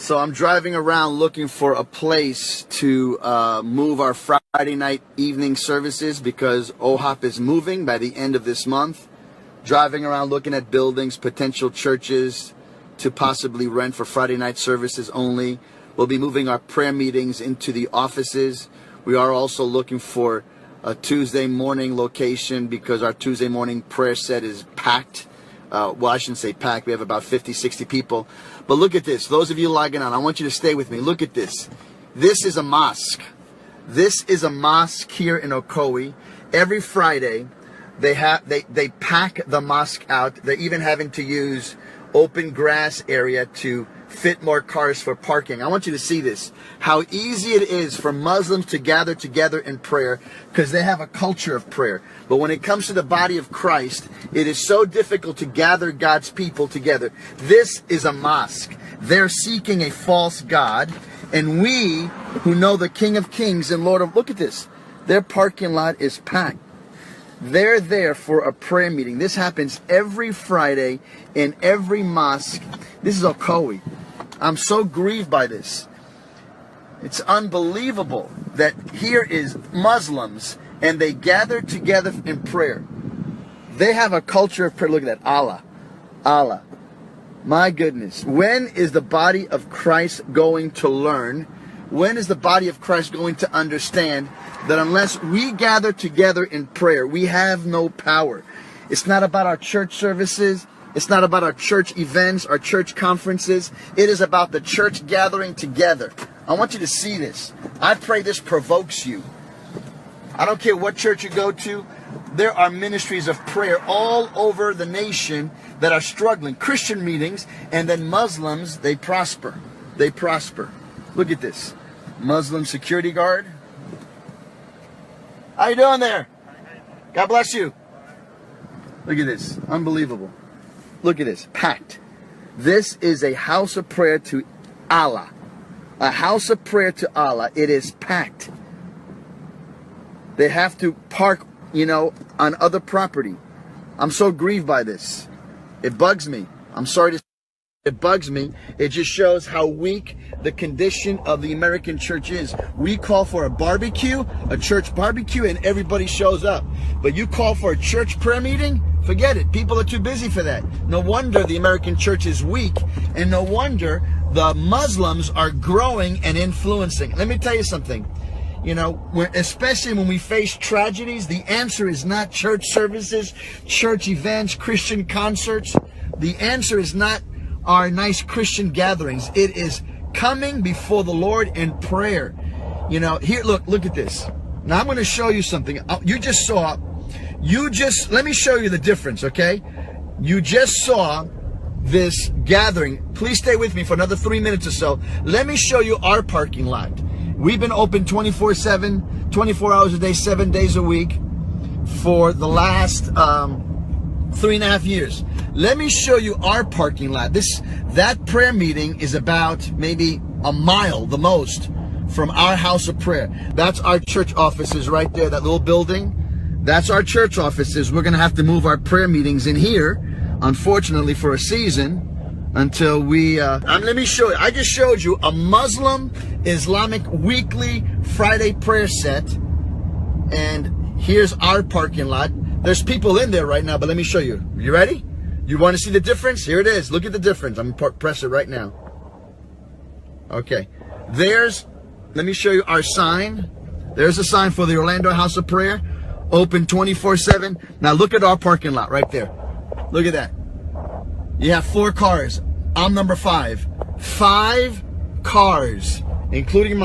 So I'm driving around looking for a place to move our Friday night evening services because OHOP is moving by the end of this month. Driving around looking at buildings, potential churches to possibly rent for Friday night services only. We'll be moving our prayer meetings into the offices. We are also looking for a Tuesday morning location because our Tuesday morning prayer set is packed. Well, I shouldn't say packed. We have about 50, 60 people. But look at this. Those of you logging on, I want you to stay with me. Look at this. This is a mosque. This is a mosque here in Ocoee. Every Friday, they pack the mosque out. They're even having to use open grass area to fit more cars for parking. I want you to see this. How easy it is for Muslims to gather together in prayer because they have a culture of prayer. But when it comes to the body of Christ, it is so difficult to gather God's people together. This is a mosque. They're seeking a false God. And we who know the King of Kings and Lord of... Look at this. Their parking lot is packed. They're there for a prayer meeting. This happens every Friday in every mosque. This is Ocoee. I'm so grieved by this. It's unbelievable that here is Muslims and they gather together in prayer. They have a culture of prayer. Look at that. Allah. Allah. My goodness. When is the body of Christ going to learn? When is the body of Christ going to understand that unless we gather together in prayer, we have no power? It's not about our church services. It's not about our church events, our church conferences. It is about the church gathering together. I want you to see this. I pray this provokes you. I don't care what church you go to. There are ministries of prayer all over the nation that are struggling. Christian meetings, and then Muslims, they prosper. They prosper. Look at this. Muslim security guard. How you doing there? God bless you. Look at this. Unbelievable. Look at this. Packed. This is a house of prayer to Allah. A house of prayer to Allah. It is packed. They have to park, on other property. I'm so grieved by this. It bugs me. I'm sorry to say. It bugs me. It just shows how weak the condition of the American church is. We call for a barbecue, a church barbecue, and everybody shows up. But you call for a church prayer meeting? Forget it. People are too busy for that. No wonder the American church is weak, and no wonder the Muslims are growing and influencing. Let me tell you something. Especially when we face tragedies, the answer is not church services, church events, Christian concerts. The answer is not our nice Christian gatherings. It is coming before the Lord in prayer. Here, look at this. Now I'm going to show you something. Let me show you the difference, okay? You just saw this gathering. Please stay with me for another 3 minutes or so. Let me show you our parking lot. We've been open 24/7, 24 hours a day, 7 days a week for the last 3.5 years. Let me show you our parking lot. That prayer meeting is about maybe a mile, the most, from our house of prayer. That's our church offices right there, that little building. That's our church offices. We're going to have to move our prayer meetings in here, unfortunately, for a season until we... let me show you. I just showed you a Muslim Islamic weekly Friday prayer set. And here's our parking lot. There's people in there right now, but let me show you. You ready? You want to see the difference? Here it is. Look at the difference. I'm going to press it right now. Okay. Let me show you our sign. There's a sign for the Orlando House of Prayer. Open 24/7. Now look at our parking lot right there. Look at that. You have 4 cars. I'm number 5. 5 cars, including my